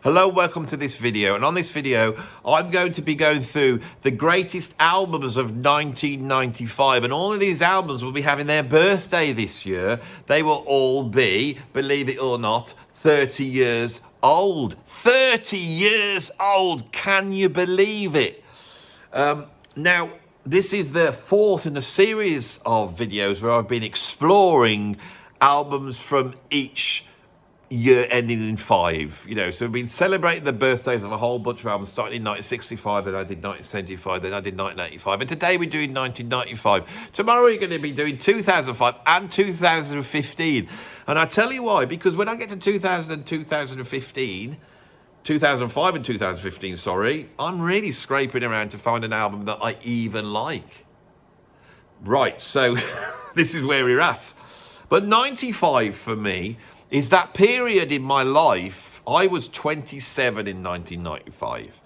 Hello, welcome to this video, and on this video I'm going to be going through the greatest albums of 1995, and all of these albums will be having their birthday this year. They will all be, believe it or not, 30 years old. 30 years old, can you believe it? Now, this is the fourth in a series of videos where I've been exploring albums from each year ending in 5, so we've been celebrating the birthdays of a whole bunch of albums, starting in 1965, then I did 1975, then I did 1985, and today we're doing 1995. Tomorrow we're going to be doing 2005 and 2015, and I tell you why, because when I get to 2000 and 2015, 2005 and 2015, sorry, I'm really scraping around to find an album that I even like. Right, so this is where we're at. But 95 for me is that period in my life. I was 27 in 1995,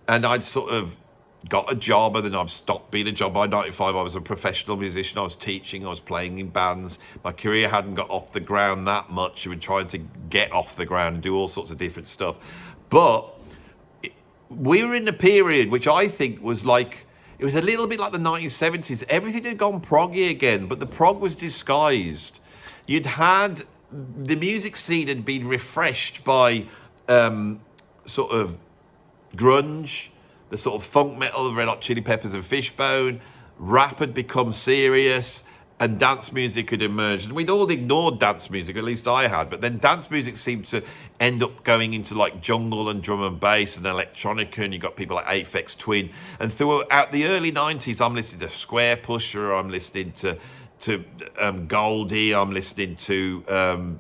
and I'd sort of got a job, and then I've stopped being a job by 95. I was a professional musician. I was teaching. I was playing in bands. My career hadn't got off the ground that much. We were trying to get off the ground and do all sorts of different stuff. But we were in a period which I think was like, it was a little bit like the 1970s. Everything had gone proggy again, but the prog was disguised. You'd had, the music scene had been refreshed by sort of grunge, the sort of funk metal of Red Hot Chili Peppers and Fishbone. Rap had become serious, and dance music had emerged. And we'd all ignored dance music, at least I had. But then dance music seemed to end up going into like jungle and drum and bass and electronica, and you got people like Aphex Twin. And throughout the early 90s, I'm listening to Square Pusher, I'm listening to Goldie, I'm listening to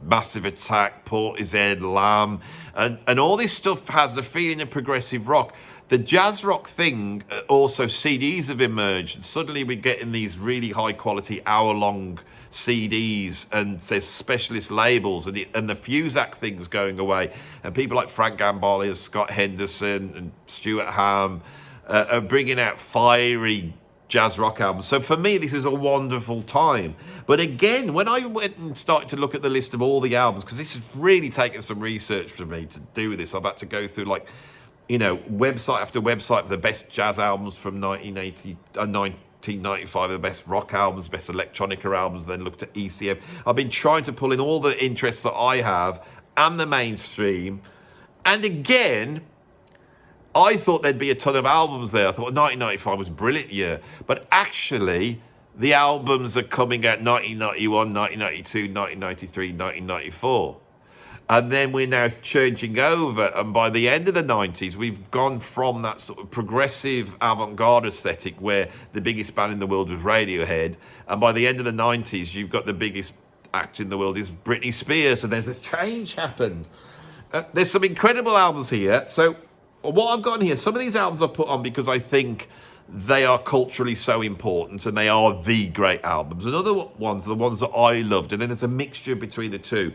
Massive Attack, Portishead, Lamb, and all this stuff has the feeling of progressive rock. The jazz rock thing, also CDs have emerged, and suddenly we're getting these really high quality hour-long CDs, and there's specialist labels, and the Fusac thing's going away, and people like Frank Gambale and Scott Henderson and Stuart Hamm are bringing out fiery jazz rock albums. So for me, this is a wonderful time. But again, when I went and started to look at the list of all the albums, because this has really taken some research for me to do this, I've had to go through website after website of the best jazz albums from 1995, the best rock albums, best electronica albums, then looked at ECM. I've been trying to pull in all the interests that I have and the mainstream. And again, I thought there'd be a ton of albums there. I thought 1995 was a brilliant year. But actually, the albums are coming out 1991, 1992, 1993, 1994. And then we're now changing over. And by the end of the 90s, we've gone from that sort of progressive avant-garde aesthetic where the biggest band in the world was Radiohead. And by the end of the 90s, you've got the biggest act in the world is Britney Spears. And there's a change happened. There's some incredible albums here. So what I've got here, some of these albums I've put on because I think they are culturally so important and they are the great albums. And other ones are the ones that I loved. And then there's a mixture between the two.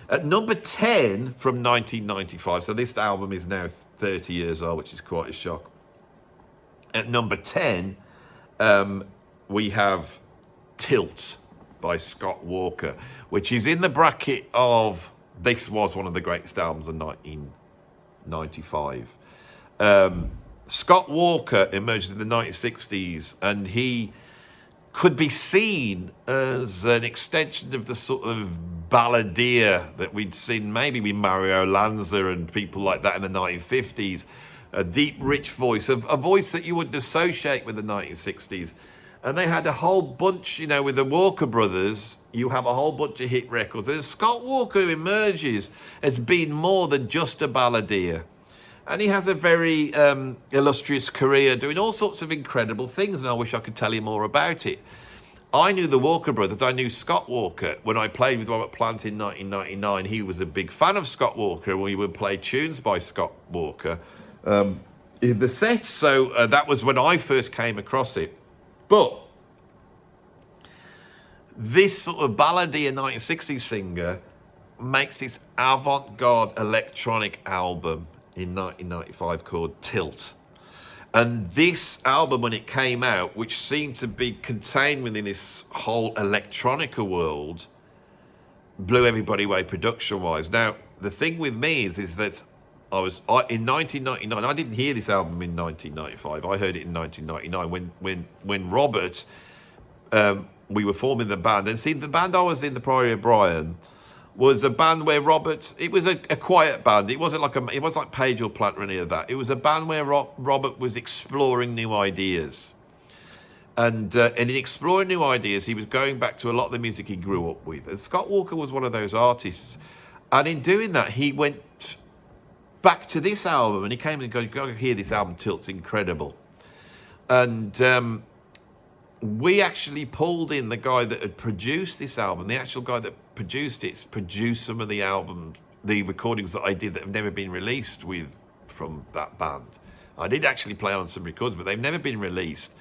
At number 10 from 1995, so this album is now 30 years old, which is quite a shock. At number 10, we have Tilt by Scott Walker, which is in the bracket of, this was one of the greatest albums of 1995. Scott Walker emerged in the 1960s, and he could be seen as an extension of the sort of balladeer that we'd seen maybe with Mario Lanza and people like that in the 1950s. A deep, rich voice, a voice that you would associate with the 1960s. And they had a whole bunch, with the Walker brothers, you have a whole bunch of hit records. And Scott Walker emerges as being more than just a balladeer. And he has a very illustrious career doing all sorts of incredible things, and I wish I could tell you more about it. I knew the Walker brothers. I knew Scott Walker when I played with Robert Plant in 1999. He was a big fan of Scott Walker, and we would play tunes by Scott Walker in the set. So that was when I first came across it. But this sort of balladeer 1960s singer makes this avant-garde electronic album in 1995 called Tilt. And this album, when it came out, which seemed to be contained within this whole electronica world, blew everybody away production-wise. Now, the thing with me is that in 1999. I didn't hear this album in 1995. I heard it in 1999 when Robert, we were forming the band. And see, the band I was in, the Priory of Brian, was a band where Robert, it was a quiet band. It wasn't like Page or Plant or any of that. It was a band where Robert was exploring new ideas. And in exploring new ideas, he was going back to a lot of the music he grew up with. And Scott Walker was one of those artists. And in doing that, he went back to this album, and he came and got to hear this album, Tilt's incredible. And we actually pulled in the guy that had produced this album. The actual guy that produced some of the album, the recordings that I did that have never been released from that band. I did actually play on some records, but they've never been released.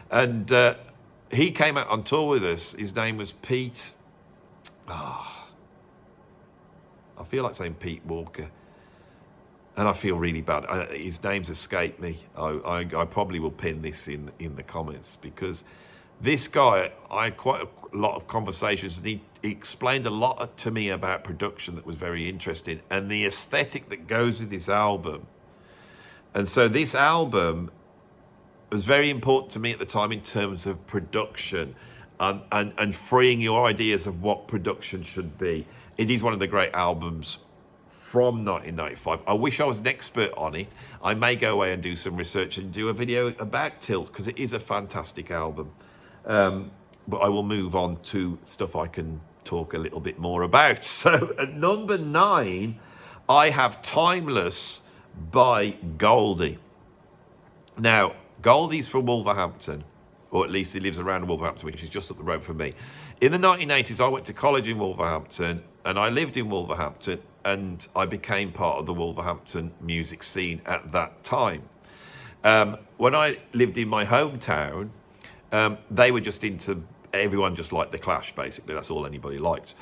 And he came out on tour with us. His name was Pete. I feel like saying Pete Walker. And I feel really bad. His name's escaped me. I probably will pin this in the comments, because this guy, I had quite a lot of conversations, and he explained a lot to me about production that was very interesting, and the aesthetic that goes with this album. And so this album was very important to me at the time in terms of production and freeing your ideas of what production should be. It is one of the great albums from 1995. I wish I was an expert on it. I may go away and do some research and do a video about Tilt, because it is a fantastic album. But I will move on to stuff I can talk a little bit more about. So at number 9, I have Timeless by Goldie. Now, Goldie's from Wolverhampton, or at least he lives around Wolverhampton, which is just up the road from me. In the 1980s, I went to college in Wolverhampton, and I lived in Wolverhampton, and I became part of the Wolverhampton music scene at that time. When I lived in my hometown, they were just into, everyone just liked The Clash, basically. That's all anybody liked.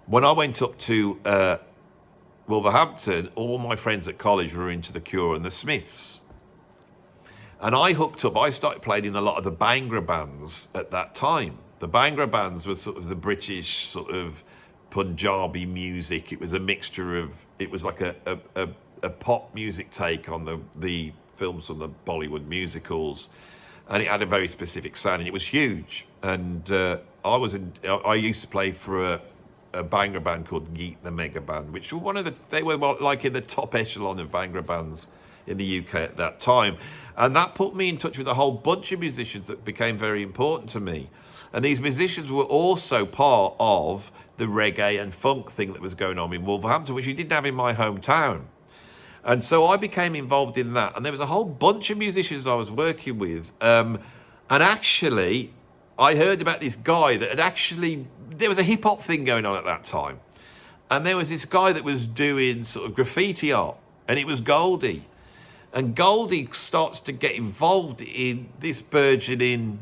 When I went up to Wolverhampton, all my friends at college were into The Cure and The Smiths. And I started playing in a lot of the Bhangra bands at that time. The Bhangra bands were sort of the British sort of Punjabi music. It was a mixture of, it was like a pop music take on the films from the Bollywood musicals. And it had a very specific sound, and it was huge. And I used to play for a Bhangra band called Geet the Mega Band, which were they were like in the top echelon of Bhangra bands in the UK at that time. And that put me in touch with a whole bunch of musicians that became very important to me. And these musicians were also part of the reggae and funk thing that was going on in Wolverhampton, which we didn't have in my hometown. And so I became involved in that. And there was a whole bunch of musicians I was working with. And actually, I heard about this guy that there was a hip hop thing going on at that time. And there was this guy that was doing sort of graffiti art, and it was Goldie. And Goldie starts to get involved in this burgeoning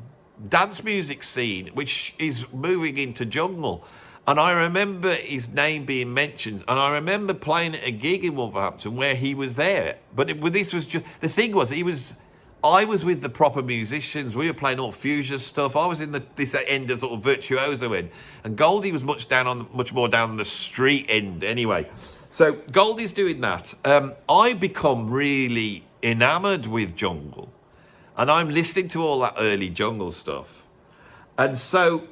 dance music scene, which is moving into jungle. And I remember his name being mentioned, and I remember playing at a gig in Wolverhampton where he was there. But this was just, the thing was, I was with the proper musicians. We were playing all fusion stuff. I was in this end of sort of virtuoso end, and Goldie was much more down the street end anyway. So Goldie's doing that. I become really enamored with jungle, and I'm listening to all that early jungle stuff. And so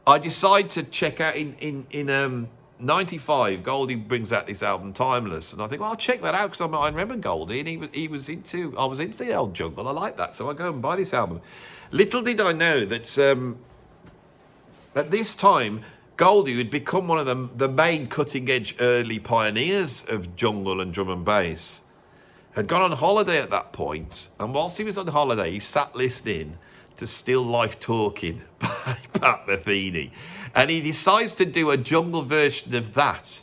I decide to check out in 95, Goldie brings out this album Timeless, and I think, well, I'll check that out, because I remember Goldie, and I was into the old jungle. I like that, so I go and buy this album. Little did I know that at this time, Goldie had become one of the main cutting-edge early pioneers of jungle and drum and bass. Had gone on holiday at that point, and whilst he was on holiday, he sat listening to Still Life Talking by Pat Metheny. And he decides to do a jungle version of that,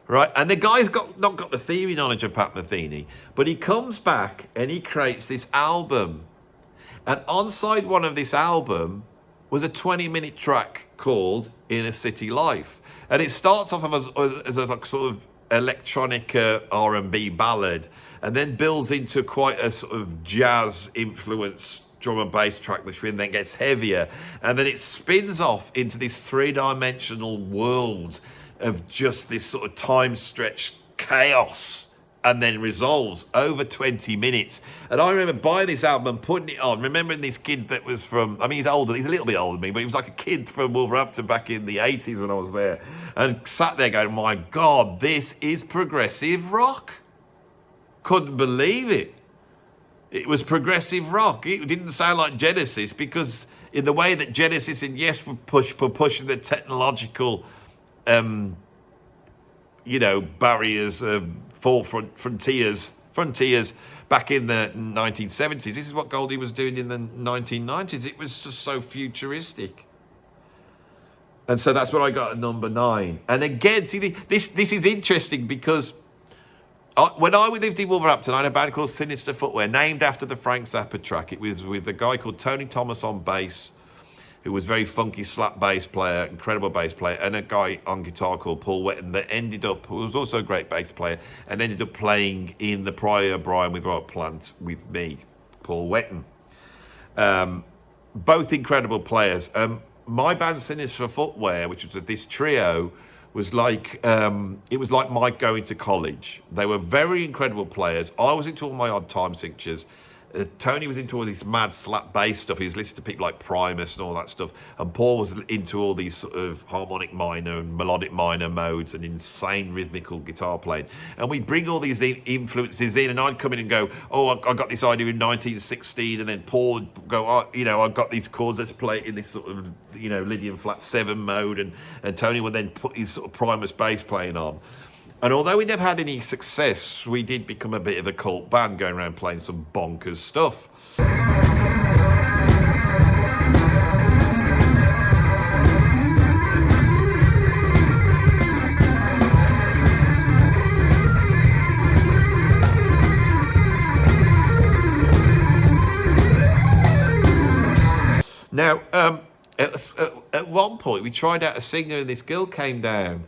right? And the guy's not got the theory knowledge of Pat Metheny, but he comes back and he creates this album. And on side one of this album was a 20-minute track called Inner City Life. And it starts off as a sort of electronic R&B ballad, and then builds into quite a sort of jazz-influenced drum and bass track, which then gets heavier, and then it spins off into this three-dimensional world of just this sort of time-stretched chaos and then resolves over 20 minutes. And I remember buying this album and putting it on, remembering this kid that was from, I mean, he's older, he's a little bit older than me, but he was like a kid from Wolverhampton back in the 80s when I was there, and sat there going, my God, this is progressive rock. Couldn't believe it. It was progressive rock. It didn't sound like Genesis, because in the way that Genesis and Yes were pushing the technological, barriers, frontiers back in the 1970s. This is what Goldie was doing in the 1990s. It was just so futuristic. And so that's what I got at number 9. And again, see, this is interesting, because when I lived in Wolverhampton, I had a band called Sinister Footwear, named after the Frank Zappa track. It was with a guy called Tony Thomas on bass, who was very funky slap bass player, incredible bass player, and a guy on guitar called Paul Wetton that who was also a great bass player, and ended up playing in the Prior Brian with Robert Plant with me, Paul Wetton. Both incredible players. My band Sinister Footwear, which was this trio, was like it was like Mike going to college. They were very incredible players. I was into all my odd time signatures. Tony was into all this mad slap bass stuff. He was listening to people like Primus and all that stuff. And Paul was into all these sort of harmonic minor and melodic minor modes and insane rhythmical guitar playing. And we'd bring all these influences in, and I'd come in and go, oh, I got this idea in 1916. And then Paul would go, oh, I've got these chords, let's play it in this sort of, Lydian flat 7 mode. And Tony would then put his sort of Primus bass playing on. And although we never had any success, we did become a bit of a cult band, going around playing some bonkers stuff. Now, at one point, we tried out a singer, and this girl came down,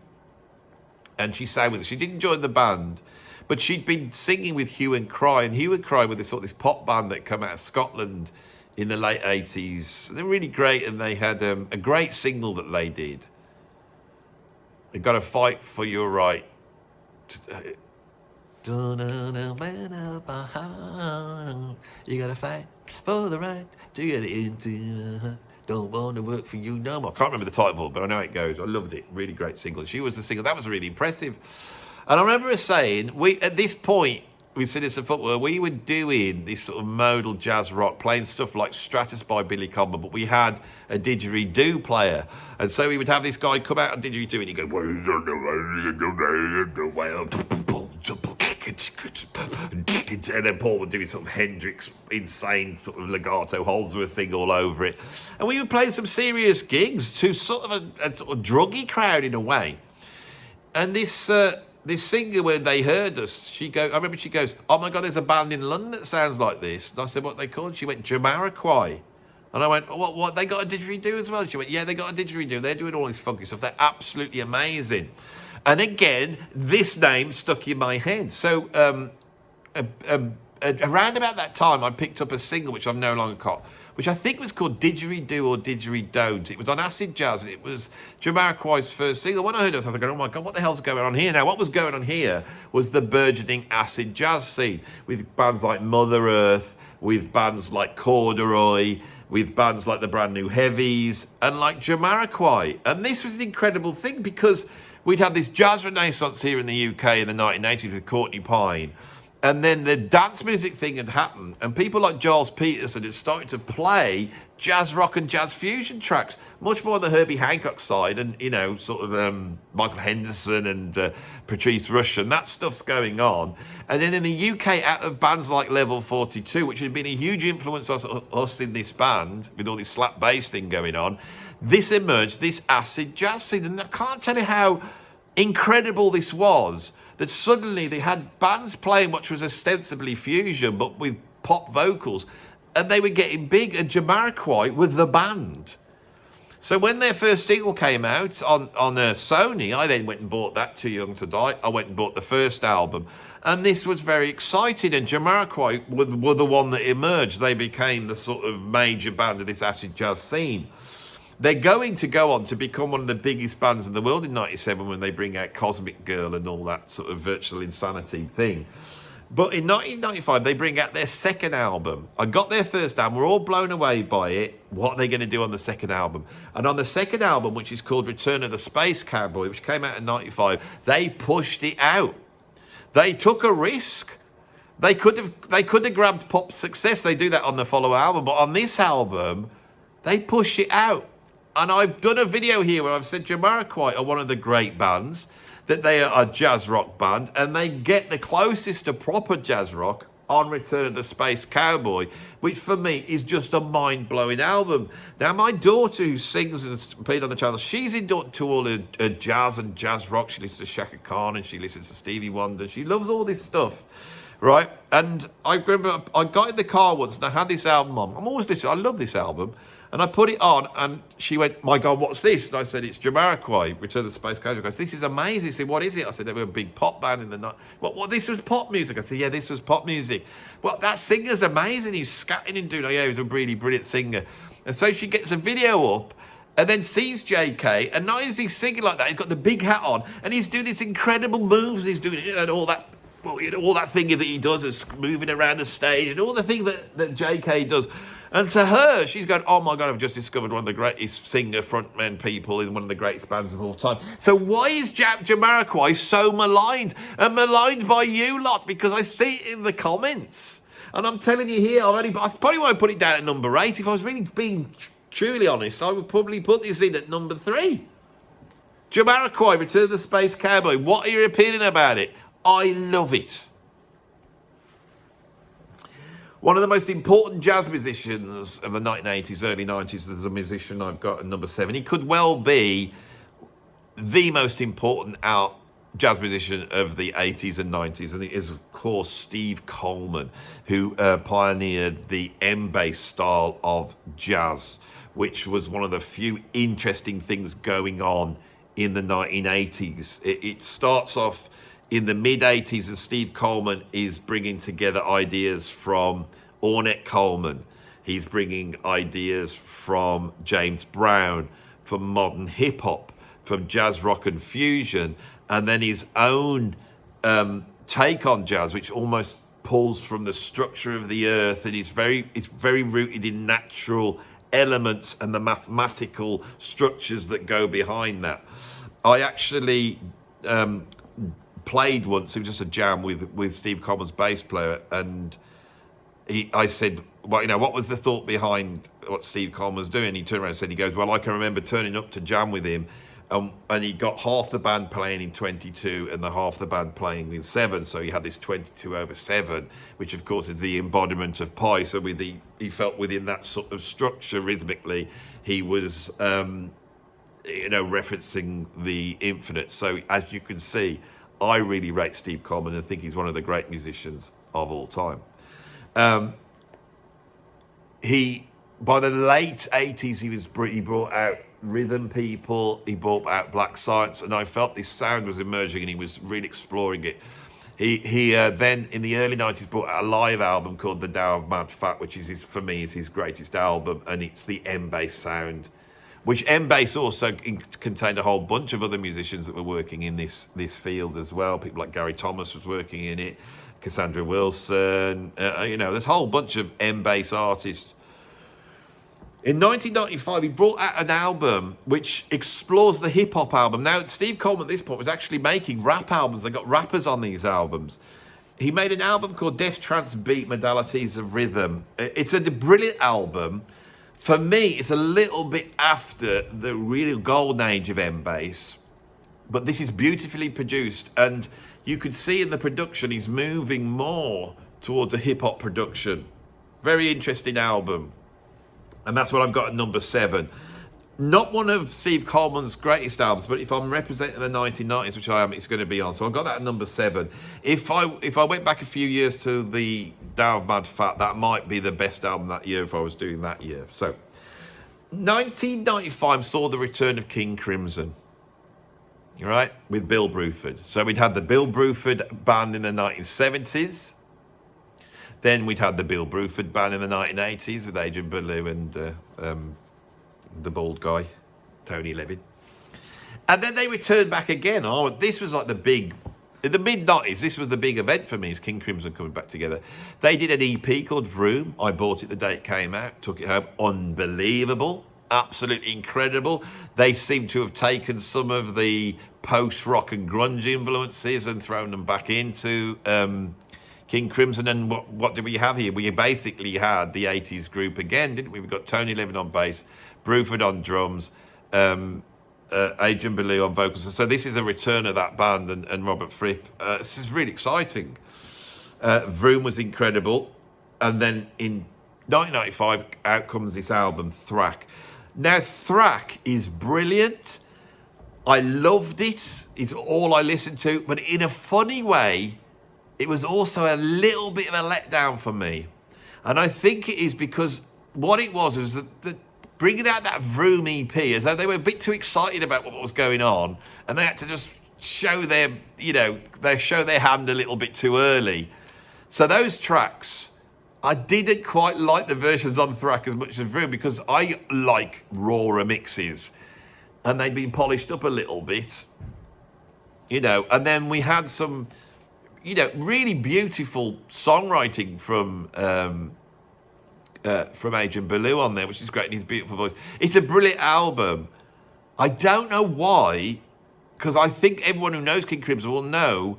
and she sang with us. She didn't join the band, but she'd been singing with Hue and Cry, and Hue and Cry were this pop band that came out of Scotland in the late 80s. They're really great, and they had a great single that they did. They got to fight for your right. You gotta fight for the right to get into. Don't want to work for you no more. I can't remember the title, but I know it goes. I loved it. Really great single. She was the single. That was really impressive. And I remember her saying, at this point, with Sinister Footwear, we were doing this sort of modal jazz rock, playing stuff like Stratus by Billy Cobham, but we had a didgeridoo player. And so we would have this guy come out on didgeridoo, and he'd go, and then Paul would do his sort of Hendrix insane sort of legato Holdsworth thing all over it. And we were playing some serious gigs to sort of a sort of druggy crowd in a way. And this singer, when they heard us, I remember she goes, oh my God, there's a band in London that sounds like this. And I said, what they called? She went, Jamiroquai. And I went, what, they got a didgeridoo as well? She went, yeah, they got a didgeridoo. They're doing all this funky stuff. They're absolutely amazing. And again, this name stuck in my head. So around about that time, I picked up a single, which I've no longer got, which I think was called Didgeridoo or Didgeridon't. It was on acid jazz, and it was Jamiroquai's first single. When I heard it, I was going, oh my God, what the hell's going on here? Now, what was going on here was the burgeoning acid jazz scene, with bands like Mother Earth, with bands like Corduroy, with bands like the Brand New Heavies, and like Jamiroquai. And this was an incredible thing, because we'd had this jazz renaissance here in the UK in the 1980s with Courtney Pine. And then the dance music thing had happened, and people like Giles Peterson had started to play jazz rock and jazz fusion tracks, much more on the Herbie Hancock side, and, Michael Henderson and Patrice Rushen. That stuff's going on. And then in the UK, out of bands like Level 42, which had been a huge influence on us in this band, with all this slap bass thing going on, this emerged, this acid jazz scene. And I can't tell you how incredible this was, that suddenly they had bands playing which was ostensibly fusion, but with pop vocals, and they were getting big, and Jamiroquai were the band. So when their first single came out on Sony, I then went and bought that, Too Young to Die. I went and bought the first album, and this was very exciting, and Jamiroquai were the one that emerged. They became the sort of major band of this acid jazz scene. They're going to go on to become one of the biggest bands in the world in 97 when they bring out Cosmic Girl and all that sort of virtual insanity thing. But in 1995, they bring out their second album. I got their first album. We're all blown away by it. What are they going to do on the second album? And on the second album, which is called Return of the Space Cowboy, which came out in 95, they pushed it out. They took a risk. They could have grabbed pop success. They do that on the follow album. But on this album, they push it out. And I've done a video here where I've said Jamiroquai are one of the great bands, that they are a jazz rock band, and they get the closest to proper jazz rock on Return of the Space Cowboy, which for me is just a mind-blowing album. Now, my daughter, who sings and played on the channel, she's into all her jazz and jazz rock. She listens to Shaka Khan and she listens to Stevie Wonder. She loves all this stuff, right? And I remember I got in the car once and I had this album on. I'm always listening. I love this album. And I put it on, and she went, "My God, what's this?" And I said, "It's Jamiroquai, Return of the Space Cowboy." She goes, "This is amazing." She said, "What is it?" I said, "They were a big pop band in the night." What, this was pop music? I said, "Yeah, this was pop music." "Well, that singer's amazing. He's scatting and doing, yeah, he was a really brilliant singer." And so she gets a video up, and then sees JK, and not only is he singing like that, he's got the big hat on, and he's doing these incredible moves, and he's doing and all that. Well, all that thing that he does is moving around the stage and all the thing that JK does. And to her, she's going, "Oh my God, I've just discovered one of the greatest singer frontmen people in one of the greatest bands of all time." So why is Jamiroquai so maligned? And maligned by you lot, because I see it in the comments. And I'm telling you here, I probably won't put it down at number 8. If I was really being truly honest, I would probably put this in at number 3. Jamiroquai, Return of the Space Cowboy. What are your opinion about it? I love it. One of the most important jazz musicians of the 1980s, early 90s, is a musician I've got at number 7. He could well be the most important jazz musician of the 80s and 90s, and it is, of course, Steve Coleman, who pioneered the M-bass style of jazz, which was one of the few interesting things going on in the 1980s. It starts off in the mid-80s, and Steve Coleman is bringing together ideas from Ornette Coleman. He's bringing ideas from James Brown, from modern hip-hop, from jazz rock and fusion, and then his own take on jazz, which almost pulls from the structure of the earth, and it's very rooted in natural elements and the mathematical structures that go behind that. I actually played once. It was just a jam with Steve Coleman's bass player, and I said, "Well, what was the thought behind what Steve Coleman was doing?" He turned around and said, "Well, I can remember turning up to jam with him, and he got half the band playing in 22 and the half the band playing in 7. So he had this 22/7, which of course is the embodiment of pi. So he felt within that sort of structure rhythmically, he was referencing the infinite. So as you can see, I really rate Steve Coleman and think he's one of the great musicians of all time. By the late 80s, he brought out rhythm people, he brought out black science, and I felt this sound was emerging and he was really exploring it. He then in the early 90s brought out a live album called The of1995, which is for me his greatest album, and it's the M-bass sound, which M-bass also contained a whole bunch of other musicians that were working in this field as well. People like Gary Thomas was working in it, Cassandra Wilson, there's a whole bunch of M-bass artists. In 1995, he brought out an album which explores the hip-hop album. Now, Steve Coleman at this point was actually making rap albums. They got rappers on these albums. He made an album called Death, Trance, Beat, Modalities of Rhythm. It's a brilliant album. For me, it's a little bit after the real golden age of M-bass, but this is beautifully produced, and you could see in the production he's moving more towards a hip-hop production. Very interesting album, and that's what I've got at number 7. Not one of Steve Coleman's greatest albums, but if I'm representing the 1990s, which I am, it's going to be on. So I've got that at number 7. If I went back a few years to the of1995, that might be the best album that year if I was doing that year. So 1995 saw the return of King Crimson, right, with Bill Bruford. So we'd had the Bill Bruford band in the 1970s. Then we'd had the Bill Bruford band in the 1980s with Adrian Belew and the bald guy. Tony Levin. And then they returned back again. Oh, this was like the big, in the mid-90s, this was the big event for me, is King Crimson coming back together. They did an EP called Vroom. I bought it the day it came out, took it home. Unbelievable. Absolutely incredible. They seem to have taken some of the post-rock and grunge influences and thrown them back into King Crimson. And what did we have here? We basically had the 80s group again, didn't we? We've got Tony Levin on bass, Bruford on drums, Adrian Belew on vocals. So this is a return of that band and Robert Fripp. This is really exciting. Vroom was incredible. And then in 1995, out comes this album, Thrak. Now, Thrak is brilliant. I loved it. It's all I listened to. But in a funny way, it was also a little bit of a letdown for me. And I think it is because what it was that bringing out that Vroom EP, as though they were a bit too excited about what was going on, and they had to just show their, they show their hand a little bit too early. So those tracks, I didn't quite like the versions on Thrak as much as Vroom, because I like rawer mixes, and they'd been polished up a little bit, and then we had some, really beautiful songwriting from Adrian Belew on there, which is great, and his beautiful voice. It's a brilliant album. I don't know why, because I think everyone who knows King Crimson will know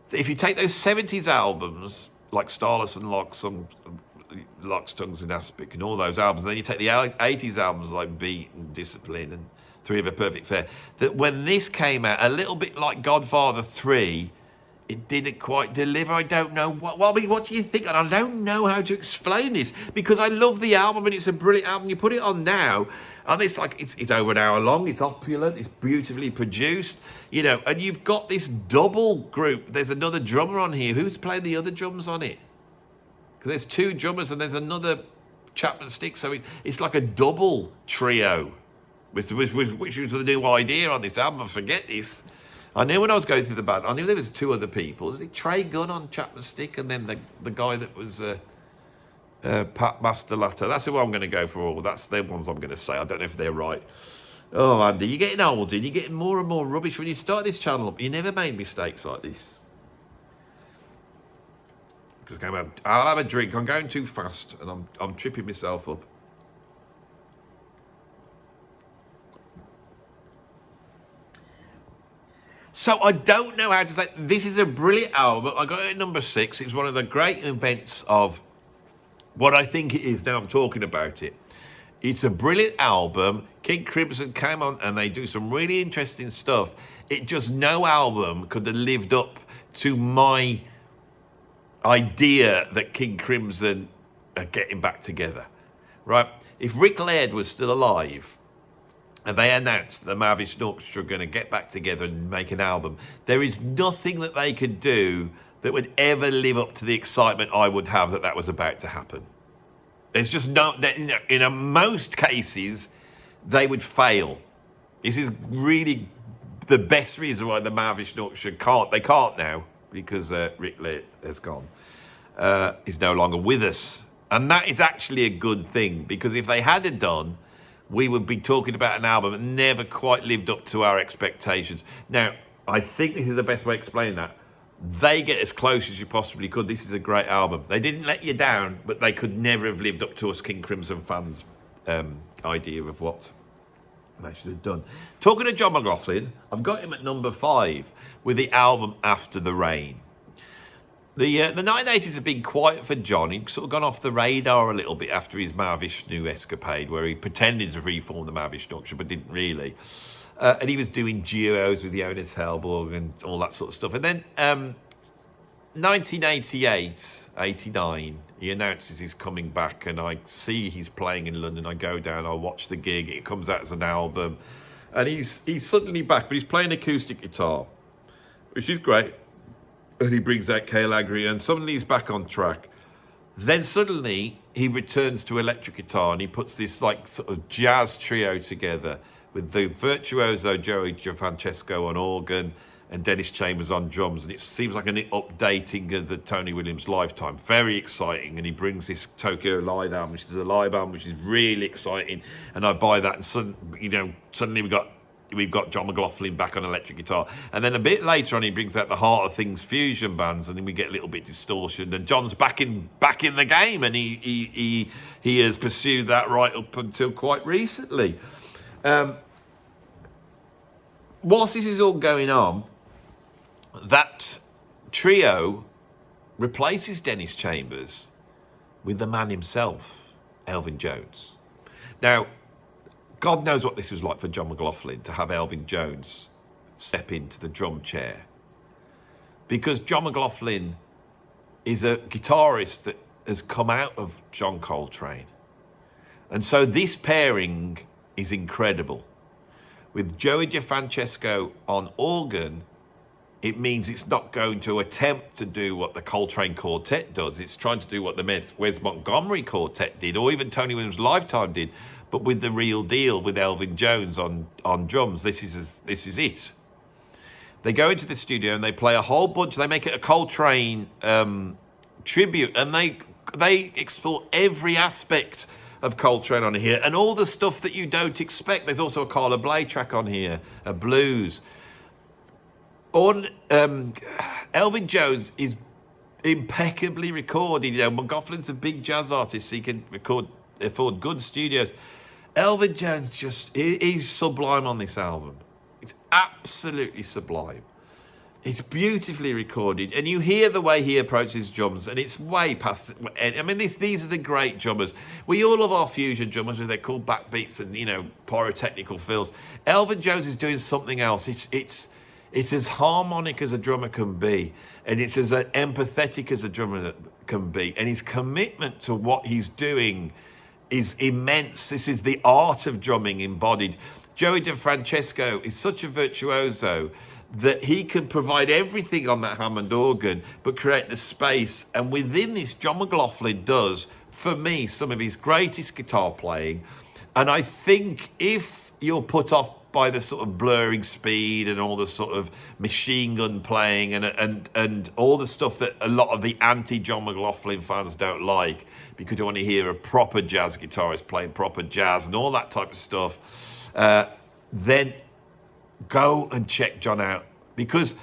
that if you take those 70s albums, like Starless and Locks, Tongues and Aspic, and all those albums, and then you take the 80s albums like Beat and Discipline and Three of a Perfect Fair, that when this came out, a little bit like Godfather 3, it didn't quite deliver. I don't know what do you think? And I don't know how to explain this, because I love the album and it's a brilliant album. You put it on now, and it's like it's over an hour long. It's opulent. It's beautifully produced. And you've got this double group. There's another drummer on here. Who's playing the other drums on it? Because there's two drummers and there's another Chapman stick. So it's like a double trio, which was the new idea on this album. I forget this. I knew when I was going through the band, I knew there was two other people. Was it Trey Gunn on Chapman stick, and then the guy that was Pat Masterlato? That's who I'm going to go for. All that's the ones I'm going to say. I don't know if they're right. Oh, Andy, you're getting older. You're getting more and more rubbish. When you start this channel up, you never made mistakes like this. Because I'll have a drink. I'm going too fast, and I'm tripping myself up. So I don't know how to say. This is a brilliant album. I got it at number 6. It's one of the great events of what I think it is now I'm talking about it. It's a brilliant album. King Crimson came on and they do some really interesting stuff. No album could have lived up to my idea that King Crimson are getting back together, right? If Rick Laird was still alive, and they announced the Mahavishnu Orchestra are going to get back together and make an album, there is nothing that they could do that would ever live up to the excitement I would have that was about to happen. There's just in most cases, they would fail. This is really the best reason why the Mahavishnu Orchestra can't now, because Rick Laird has gone, is no longer with us. And that is actually a good thing, because if they hadn't done, we would be talking about an album that never quite lived up to our expectations. Now, I think this is the best way of explaining that. They get as close as you possibly could. This is a great album. They didn't let you down, but they could never have lived up to us King Crimson fans' idea of what they should have done. Talking to John McLaughlin, I've got him at number 5 with the album After the Rain. The 1980s have been quiet for John. He'd sort of gone off the radar a little bit after his Mahavishnu escapade, where he pretended to reform the Mahavishnu Orchestra, but didn't really. And he was doing duos with Jonas Hellborg and all that sort of stuff. And then 1988, 89, he announces he's coming back, and I see he's playing in London. I go down, I watch the gig. It comes out as an album. And he's suddenly back, but he's playing acoustic guitar, which is great. And he brings out Cale Agri, and suddenly he's back on track. Then suddenly he returns to electric guitar, and he puts this like sort of jazz trio together with the virtuoso Joey Gianfrancesco on organ, and Dennis Chambers on drums, and it seems like an updating of the Tony Williams lifetime. Very exciting, and he brings this Tokyo Live album, which is a live album, which is really exciting, and I buy that, and suddenly we've got John McLaughlin back on electric guitar, and then a bit later on he brings out the Heart of Things fusion bands, and then we get a little bit distortion, and John's back in the game, and he has pursued that right up until quite recently. Whilst this is all going on, that trio replaces Dennis Chambers with the man himself, Elvin Jones. Now, God knows what this was like for John McLaughlin to have Elvin Jones step into the drum chair. Because John McLaughlin is a guitarist that has come out of John Coltrane. And so this pairing is incredible. With Joey DeFrancesco on organ, it means it's not going to attempt to do what the Coltrane Quartet does. It's trying to do what the Wes Montgomery Quartet did, or even Tony Williams' Lifetime did, but with the real deal, with Elvin Jones on drums. This is it. They go into the studio and they play a whole bunch. They make it a Coltrane tribute, and they explore every aspect of Coltrane on here, and all the stuff that you don't expect. There's also a Carla Bley track on here, a blues. Elvin Jones is impeccably recorded. McLaughlin's a big jazz artist, so he can afford good studios. Elvin Jones he's sublime on this album. It's absolutely sublime. It's beautifully recorded, and you hear the way he approaches drums, and it's way past. I mean, these are the great drummers. We all love our fusion drummers with their cool backbeats and pyrotechnical fills. Elvin Jones is doing something else. It's as harmonic as a drummer can be, and it's as empathetic as a drummer can be, and his commitment to what he's doing is immense. This is the art of drumming embodied. Joey DeFrancesco is such a virtuoso that he can provide everything on that Hammond organ, but create the space. And within this, John McLaughlin does, for me, some of his greatest guitar playing. And I think if you're put off by the sort of blurring speed and all the sort of machine gun playing and all the stuff that a lot of the anti-John McLaughlin fans don't like, because you want to hear a proper jazz guitarist playing proper jazz and all that type of stuff, then go and check John out. Because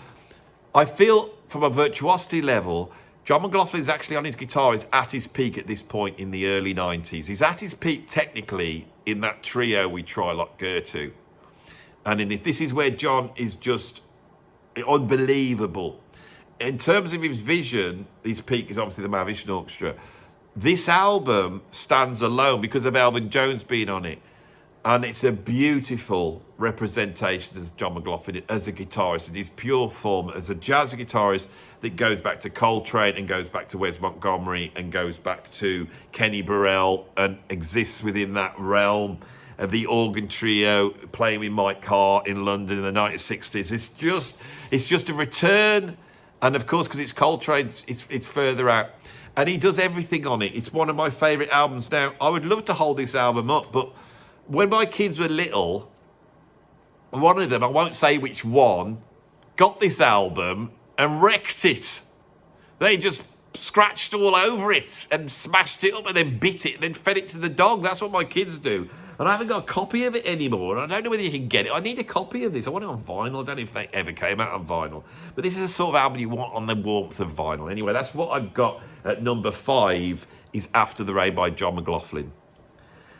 I feel from a virtuosity level, John McLaughlin is actually on his guitar, is at his peak at this point in the early 90s. He's at his peak technically in that trio we try like Gertu. And in this is where John is just unbelievable. In terms of his vision, his peak is obviously the Mahavishnu Orchestra. This album stands alone because of Elvin Jones being on it. And it's a beautiful representation of John McLaughlin as a guitarist in his pure form, as a jazz guitarist that goes back to Coltrane and goes back to Wes Montgomery and goes back to Kenny Burrell and exists within that realm of the organ trio playing with Mike Carr in London in the 1960s. It's just a return, and of course, because it's Coltrane, it's further out, and he does everything on it. It's one of my favourite albums. Now, I would love to hold this album up, but when my kids were little, one of them, I won't say which one, got this album and wrecked it. They just scratched all over it and smashed it up and then bit it and then fed it to the dog. That's what my kids do. And I haven't got a copy of it anymore. And I don't know whether you can get it. I need a copy of this. I want it on vinyl. I don't know if they ever came out on vinyl. But this is the sort of album you want on the warmth of vinyl. Anyway, that's what I've got at number 5, is After the Rain by John McLaughlin.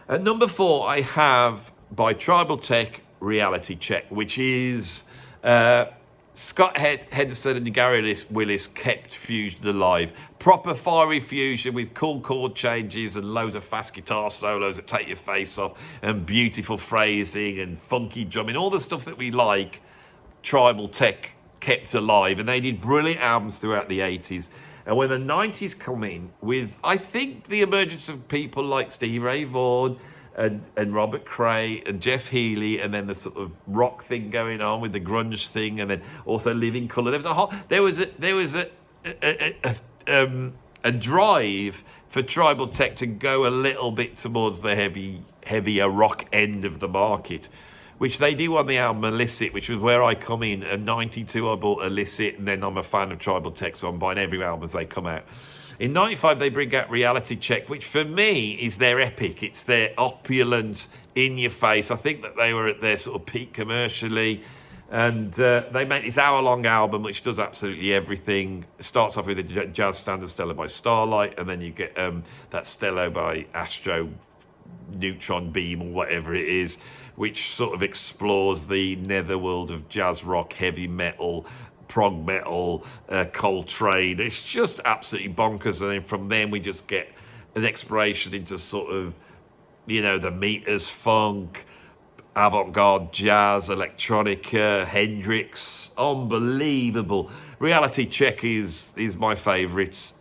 At number 4, I have by Tribal Tech, Reality Check, which is Scott Henderson and Gary Willis kept fusion alive. Proper fiery fusion with cool chord changes and loads of fast guitar solos that take your face off and beautiful phrasing and funky drumming. All the stuff that we like, Tribal Tech kept alive. And they did brilliant albums throughout the 80s. And when the 90s come in with, I think, the emergence of people like Stevie Ray Vaughan and Robert Cray and Jeff Healey, and then the sort of rock thing going on with the grunge thing, and then also Living Colour. There was a drive for Tribal Tech to go a little bit towards the heavier rock end of the market, which they do on the album Illicit, which was where I come in. In 92, I bought Illicit, and then I'm a fan of Tribal Tech, so I'm buying every album as they come out. In 95, they bring out Reality Check, which for me is their epic. It's their opulent, in-your-face. I think that they were at their sort of peak commercially. And they make this hour-long album, which does absolutely everything. It starts off with a jazz standard Stello by Starlight, and then you get that Stello by Astro Neutron Beam, or whatever it is, which sort of explores the netherworld of jazz rock, heavy metal, prog metal, Coltrane. It's just absolutely bonkers. And then from then we just get an exploration into sort of, you know, the meters funk, avant-garde jazz, electronica, Hendrix. Unbelievable. Reality Check is my favourite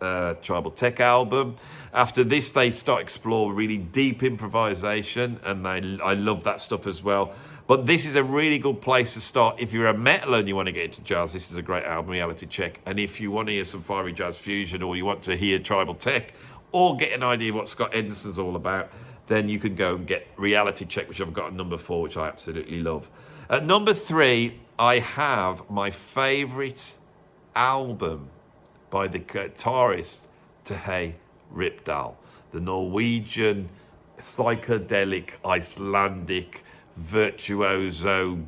Tribal Tech album. After this, they start explore really deep improvisation, and I love that stuff as well. But this is a really good place to start. If you're a metaler and you want to get into jazz, this is a great album, Reality Check. And if you want to hear some fiery jazz fusion, or you want to hear Tribal Tech, or get an idea of what Scott Henderson's all about, then you can go and get Reality Check, which I've got at number 4, which I absolutely love. At number 3, I have my favourite album by the guitarist Terje Rypdal, the Norwegian psychedelic Icelandic virtuoso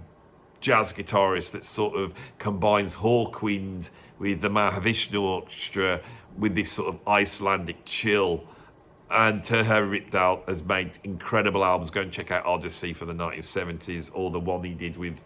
jazz guitarist that sort of combines Hawkwind with the Mahavishnu Orchestra with this sort of Icelandic chill. And Terje Rypdal has made incredible albums. Go and check out Odyssey from the 1970s, or the one he did with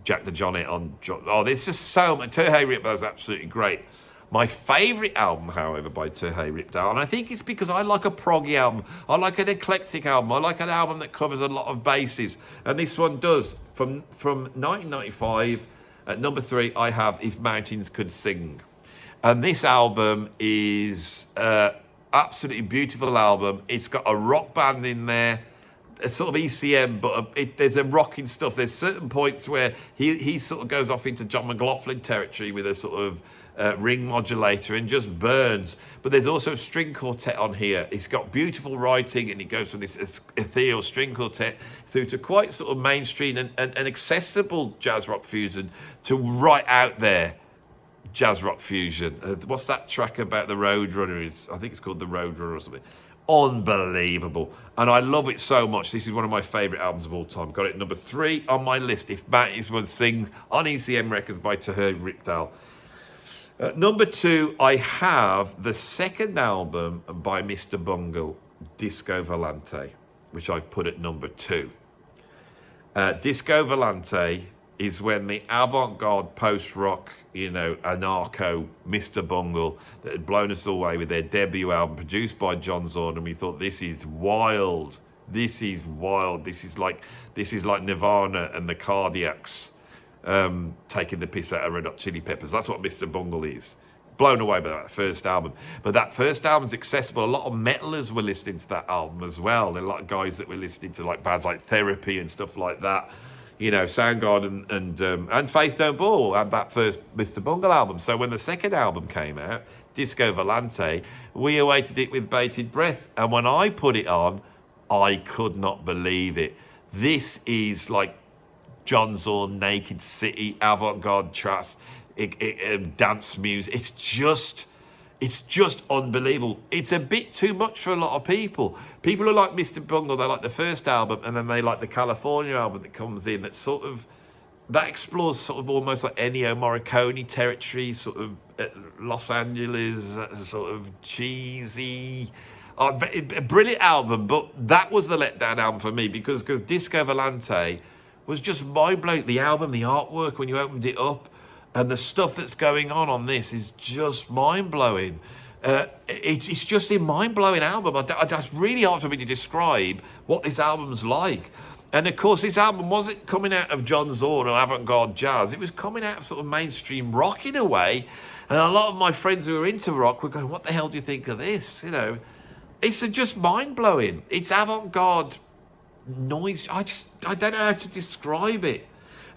Jack the Jonet on... Oh, there's just so much. Terje Rypdal is absolutely great. My favourite album, however, by Terje Rypdal, and I think it's because I like a proggy album, I like an eclectic album, I like an album that covers a lot of bases, and this one does. From 1995, at number 3, I have If Mountains Could Sing. And this album is... absolutely beautiful album. It's got a rock band in there, a sort of ECM, but there's a rocking stuff. There's certain points where he sort of goes off into John McLaughlin territory with a sort of ring modulator and just burns. But there's also a string quartet on here. It's got beautiful writing, and it goes from this ethereal string quartet through to quite sort of mainstream and accessible jazz rock fusion to right out there jazz rock fusion. What's that track about the Roadrunner? I think it's called the Roadrunner or something. Unbelievable. And I love it so much. This is one of my favourite albums of all time. Got it number 3 on my list. If Mountains Could Sing on ECM Records by Terje Rypdal. Number 2, I have the second album by Mr. Bungle, Disco Volante, which I put at number 2. Disco Volante is when the avant-garde post-rock, you know, anarcho Mr. Bungle that had blown us away with their debut album produced by John Zorn, and we thought, this is wild. This is wild. This is like Nirvana and the Cardiacs taking the piss out of Red Hot Chili Peppers. That's what Mr. Bungle is. Blown away by that first album. But that first album's accessible. A lot of metalers were listening to that album as well. There are a lot of guys that were listening to like bands like Therapy and stuff like that. You know, Soundgarden and Faith No More had that first Mr. Bungle album. So when the second album came out, Disco Volante, we awaited it with bated breath. And when I put it on, I could not believe it. This is like John Zorn, Naked City, avant-garde trance, dance music. It's just unbelievable. It's a bit too much for a lot of people. People who like Mr. Bungle, they like the first album, and then they like the California album that comes in. That explores sort of almost like Ennio Morricone territory, sort of Los Angeles, sort of cheesy. A brilliant album, but that was the letdown album for me because Disco Volante was just mind-blowing. The album, the artwork, when you opened it up, and the stuff that's going on this is just mind-blowing. It's just a mind-blowing album. It's really hard for me to describe what this album's like. And of course, this album wasn't coming out of John Zorn or avant-garde jazz. It was coming out of sort of mainstream rock in a way. And a lot of my friends who are into rock were going, what the hell do you think of this? You know, it's just mind-blowing. It's avant-garde noise. I don't know how to describe it.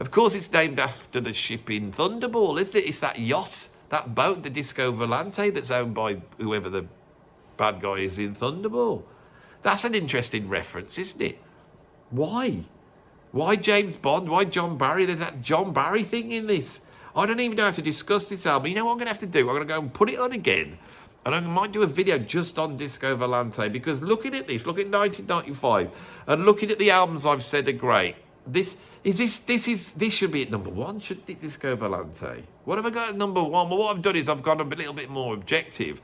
Of course, it's named after the ship in Thunderball, isn't it? It's that yacht, that boat, the Disco Volante, that's owned by whoever the bad guy is in Thunderball. That's an interesting reference, isn't it? Why? Why James Bond? Why John Barry? There's that John Barry thing in this. I don't even know how to discuss this album. You know what I'm going to have to do? I'm going to go and put it on again. And I might do a video just on Disco Volante, because looking at this, looking at 1995, and looking at the albums I've said are great, this should be at number one, shouldn't it, Disco Volante? What have I got at number one? Well, what I've done is I've gone a little bit more objective.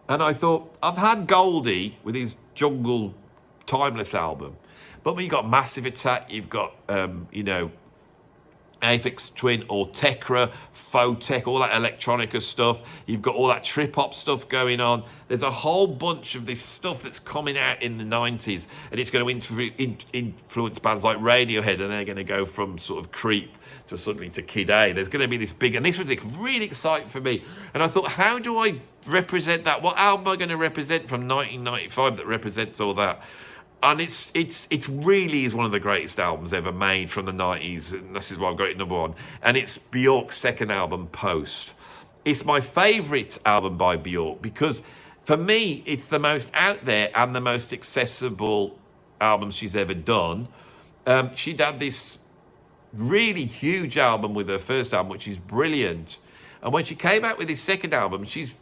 And I thought, I've had Goldie with his Jungle Timeless album. But when you've got Massive Attack, you've got, Aphex Twin or Tekra, Photech, all that electronica stuff. You've got all that trip-hop stuff going on. There's a whole bunch of this stuff that's coming out in the 90s, and it's going to influence bands like Radiohead, and they're going to go from sort of Creep to suddenly to Kid A. There's going to be this big, and this was really exciting for me. And I thought, how do I represent that? What album am I going to represent from 1995 that represents all that? And it's really is one of the greatest albums ever made from the 90s, and this is why I've got it number one. And it's Björk's second album, Post. It's my favourite album by Björk because, for me, it's the most out there and the most accessible album she's ever done. She did this really huge album with her first album, which is brilliant. And when she came out with this second album, she's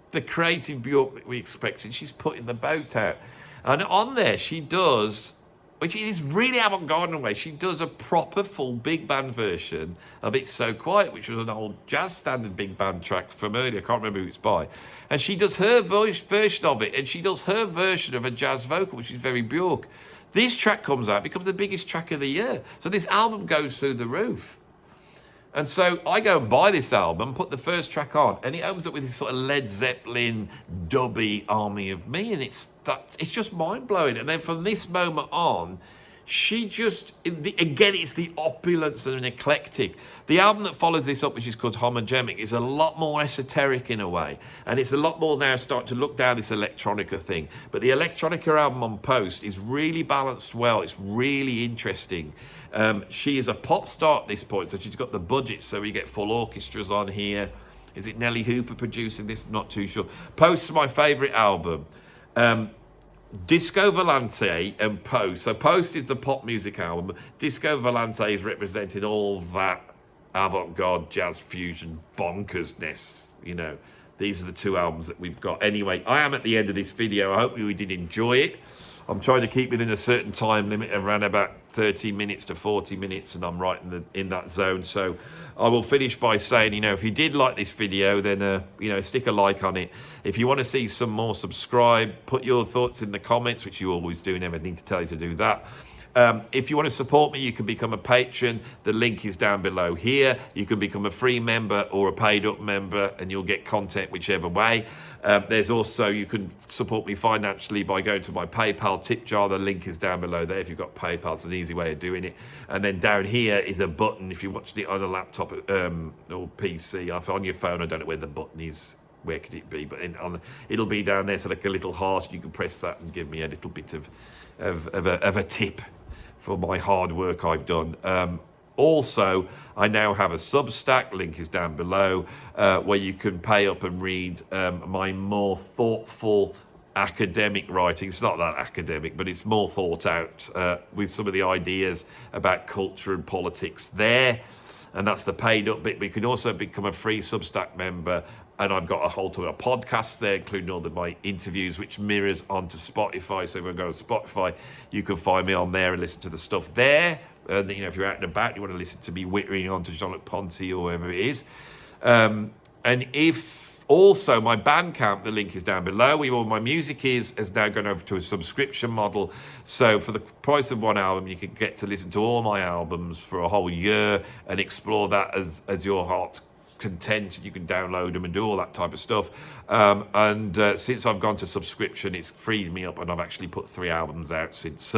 the creative Björk that we expected. She's putting the boat out. And on there, she does, which is really avant-garde in a way, she does a proper full big band version of It's So Quiet, which was an old jazz standard big band track from earlier. I can't remember who it's by. And she does her version of it, and she does her version of a jazz vocal, which is very Björk. This track comes out, becomes the biggest track of the year. So this album goes through the roof. And so I go and buy this album, put the first track on, and it opens up with this sort of Led Zeppelin, dubby Army of Me, and it's just mind-blowing. And then from this moment on, she just, again, it's the opulence and eclectic. The album that follows this up, which is called Homogenic, is a lot more esoteric in a way. And it's a lot more now starting to look down this electronica thing. But the electronica album on Post is really balanced well. It's really interesting. She is a pop star at this point, so she's got the budget, so we get full orchestras on here. Is it Nelly Hooper producing this? Not too sure. Post is my favourite album. Disco Volante and Post. So Post is the pop music album. Disco Volante is representing all that avant-garde jazz fusion bonkersness. These are the two albums that we've got. Anyway, I am at the end of this video. I hope you did enjoy it. I'm trying to keep within a certain time limit, around about 30 minutes to 40 minutes, and I'm right in that zone. So I will finish by saying, if you did like this video, then, stick a like on it. If you want to see some more, subscribe, put your thoughts in the comments, which you always do, never need to tell you to do that. If you want to support me, you can become a patron. The link is down below here. You can become a free member or a paid up member, and you'll get content whichever way. There's also, you can support me financially by going to my PayPal tip jar. The link is down below there. If you've got PayPal, it's an easy way of doing it. And then down here is a button. If you're watching it on a laptop or PC, on your phone, I don't know where the button is. Where could it be? But it'll be down there, so like a little heart. You can press that and give me a little bit of a tip for my hard work I've done. Also, I now have a Substack, link is down below, where you can pay up and read my more thoughtful academic writing. It's not that academic, but it's more thought out with some of the ideas about culture and politics there. And that's the paid up bit. But you can also become a free Substack member. And I've got a whole ton of podcasts there, including all of my interviews, which mirrors onto Spotify. So if you go to Spotify, you can find me on there and listen to the stuff there. And if you're out and about, you want to listen to me whittering on to Jean-Luc Ponty or whoever it is. And if also my Bandcamp, the link is down below, where all my music has now gone over to a subscription model. So for the price of one album, you can get to listen to all my albums for a whole year and explore that as your heart's content. You can download them and do all that type of stuff. Since I've gone to subscription, it's freed me up, and I've actually put 3 albums out since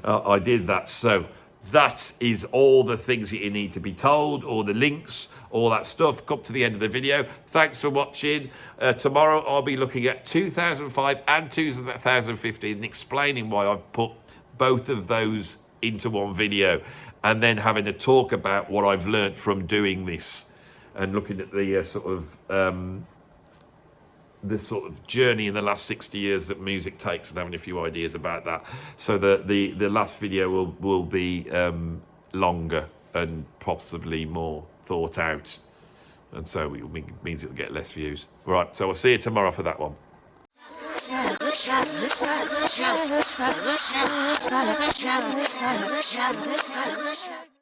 I did that. So that is all the things that you need to be told, all the links, all that stuff. Come to the end of the video. Thanks for watching. Tomorrow I'll be looking at 2005 and 2015 and explaining why I've put both of those into one video, and then having a talk about what I've learned from doing this and looking at the the sort of journey in the last 60 years that music takes, and having a few ideas about that. So the last video will be longer and possibly more thought out, and so it means it'll get less views. Right, so I'll see you tomorrow for that one.